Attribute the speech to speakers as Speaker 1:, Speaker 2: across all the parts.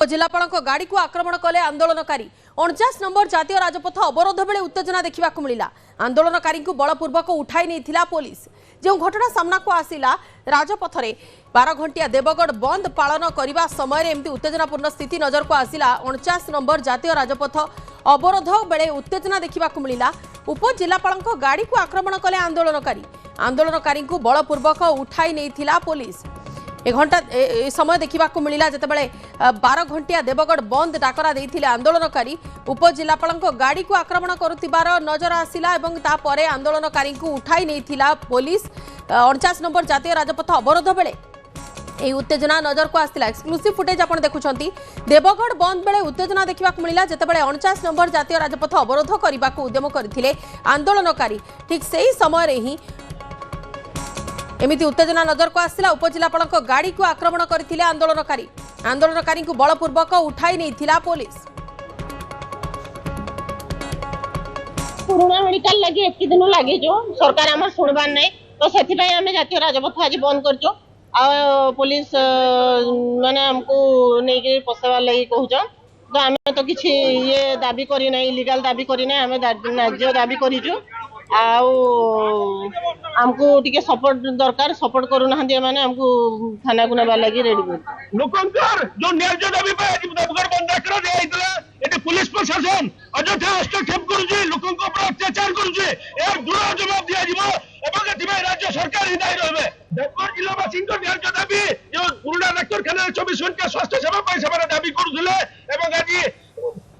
Speaker 1: जिलापाल गाड़ी को आक्रमण कले आंदोलनकारी 49 नंबर जातीय राजपथ अवरोध बेले उत्तेजना देखा मिला। आंदोलनकारी को बलपूर्वक उठाई नहीं पुलिस। जो घटना सामना को आसिला राजपथरे 12 घंटिया देवगढ़ बंद पालन करने समय एमती उत्तेजनापूर्ण स्थिति नजर को आसिला। 49 नंबर जातीय राजपथ अवरोध बेले उत्तेजना देखा मिला। उपजिलापाल गाड़ी को आक्रमण कले आंदोलनकारी को बलपूर्वक उठाई नहीं पुलिस। एक घंटा समय देखा मिला जितेबाला 12 घंटिया देवगढ़ बंद डाकरा देते आंदोलनकारी उपजिलापाल गाड़ी को आक्रमण करुथिबार नजर आसिला एवं तापरे आंदोलनकारी को उठाई नहीं पुलिस। 49 नंबर जातीय राजपथ अवरोध बेले यह उत्तेजना नजर को आसला। एक्सक्लूसिव फुटेज आप देखुं देवगढ़ बंद बेले उत्तेजना देखा मिला जितेबाला 49 नंबर जातीय राजपथ अवरोध करने को उद्यम करते आंदोलनकारी। ठीक से ही समय ही एमिति उत्तेजना नजर को आसला। उपजिलापाल गाड़ी को आक्रमण करथिले आंदोलनकारी को बलपूर्वक उठाई नहीं पुलिस।
Speaker 2: पुराना मेडिकल लगी एक दिन लगे जो सरकार आम शुणबार ना तो से जातीय राजपथ आज बंद कर पुलिस माने हमको नहीं पसार लगी कहून तो आम तो किसी ये दाबी करना इलीगल दाबी करना आम न्याय दाबी करूँ आमको टिके सपोर्ट दरकार सपोर्ट करूना माने हमको थाना को नेबार लगी रेडी
Speaker 3: लोकंकर जो न्याय दाबी पे देवगढ़ बंद कर दिया इतला एटे पुलिस प्रशासन अଯଥା हस्तक्षेप करूची लोकन को ऊपर अत्याचार करूची ए दूर जवाब दिया जीवो एवं एथिमे राज्य सरकार ही दायी रहबे। देवगढ़ जिलावासी को न्याय दाबी जो पुराना डाक्तरखाना 24 घंटा स्वास्थ्य सेवा पैसा माने दाबी करूथिले एवं आज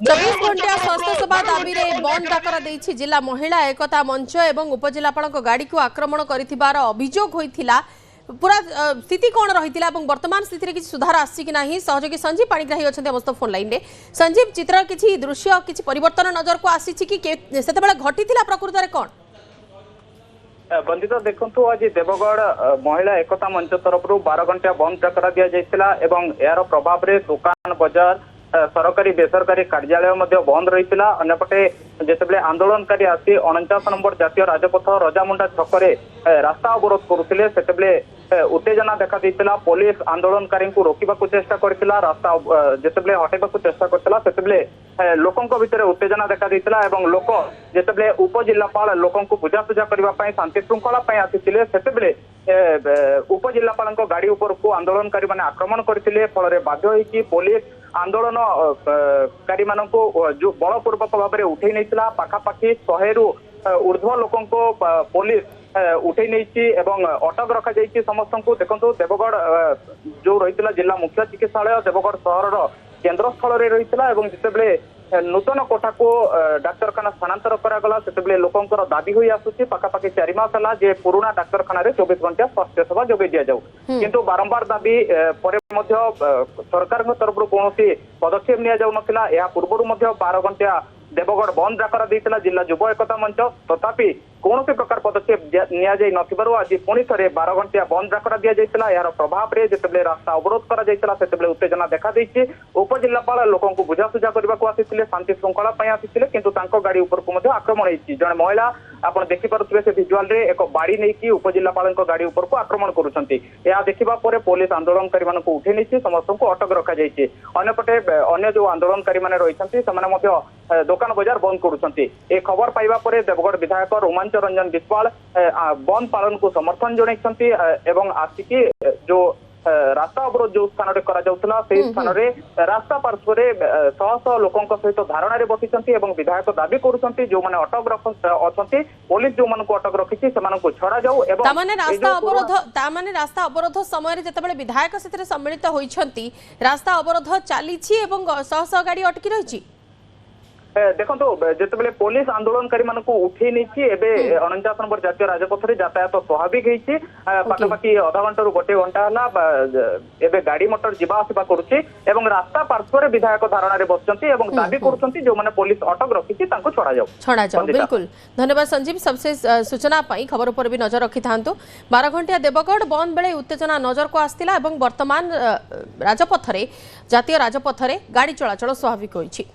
Speaker 1: 24 घंटा स्वास्थ्य सेवा दाबी रे बंद डाकरा देछि जिला महिला एकता मंच एवं उपजिलापाल गाड़ी को आक्रमण करिथिबार अभियोग होइथिला। पूरा स्थिति कौन रही वर्तमान स्थिति में किसी सुधार आसी कि नहीं सहयोगी संजीव पाणिग्राही अच्छा अवस्था फोन लाइन में। संजीव चित्र किसी दृश्य किसी परिवर्तन नजर को आसी कि घटी प्रकृत में कौन
Speaker 4: बंदित देखु आज देवगढ़ महिला एकता मंच तरफ 12 घंटा बंद डाकरा दि जाइथिला एवं यार प्रभाव में दुकान बजार सरकारी बेसरकारी कार्यालय बंद रही। अंपटे जिते आंदोलनकारी आसी 49 नंबर जातीय राजपथ रजामुंडा छकरे रास्ता अवरोध करुले से उत्तेजना देखा देता। पुलिस आंदोलनकारी को रोकवा चेष्टा करथिला रास्ता जिते हटेबा चेष्टा करथिला सेतेबेले लोकंक भितर उत्तेजना देखा देता एवं लोक जिते उपजिलापाल लोकंक बुझासुझा करने शांति श्रृंखला आसीथिले सेतेबेले उपजिलापाल गाड़ी उपर को आंदोलनकारी माने आक्रमण करथिले फल बाध्य होइकी पुलिस आंदोलनकारी मान जो बलपूर्वक भाव में उठे नहीं पाखापाखि 100 रु ऊर्ध्व लोकों को पुलिस उठे नहीं अटक रखा जाइए समस्त को। देखो देवगढ़ जो रही जिला मुख्य चिकित्सालय देवगढ़ सहर केन्द्र स्थल रही जितेबले नूतन कोठा को डाक्तरखाना स्थानांतर करागला से लोकंर दाबी हुई आसुची पाखापाखि 4 मास है पुराना डाक्तरखाना 24 घंटा स्वास्थ्य सेवा जोगे दि जाऊ किंतु बारंबार दाबी पर सरकार तरफ कौन पदक्षेप नि जाऊ नथिला। या पूर्व 12 घंटा देवगढ़ बंद डाकरा देता जिला युव एकता मंच तथापि कौन प्रकार पदक्षेप नि आज पुणी थे 12 घंटा बंद डाकरा दि जाइए। यार प्रभाव में जिते रास्ता अवरोध कर उत्तेजना देखा देती उपजिलापाल लोकों को बुझासुझा करने को आसी शांति श्रृंखला आसी किंतु गाड़ी उपर को आक्रमण होती जड़े महिला आपड़ देखिपे से भिजुआल रे एक बाड़ी नहीं उपजिलापाल गाड़ी उपर को आक्रमण करुँचा देखा पुलिस आंदोलनकारी मान उठे नहीं समस्त को अटक रखा जाइए। अन्यपटे अन्य जो आंदोलनकारी मैंने रही दुकान बजार बंद करुँच खबर पाइबा पर देवगढ़ विधायक रोमांच रंजन विश्वाल बंद पालन को समर्थन जनई एवं आसिकी जो रास्ता अवरोध जो स्थान से स्थान रास्ता पार्श्व शह लोकों सहित धारणा बसी विधायक दाबी करुँच जो मैंने अटक अच्छा पुलिस जो मान अटक रखी से छड़ा जाऊ
Speaker 1: रास्ता अवरोध समय जिते विधायक से सम्मिलित होती रास्ता अवरोध चली शह शह गाड़ी अटकी रही।
Speaker 4: देखो जिते पुलिस आंदोलनकारी मान उठे नहीं 49 नंबर जातीय राजपथ यातायात स्वाभाविक होती पाखापाखि आधा घंटा रू 1 घंटा है गाड़ी मोटर जावासवा करुच्ची रास्ता पार्श्व विधायक धारणा बसुँच दाबी करुँच जो मैंने पुलिस अटक रखी छड़ा जाऊ।
Speaker 1: बिल्कुल धन्यवाद संजीव सबसे सूचना खबर पर भी नजर रखि था। 12 घंटिया देवगढ़ बंद बेले उत्तेजना नजर को आसला वर्तमान राजपथ जातीय राजपथ गाड़ी चलाचल स्वाभाविक होइछि।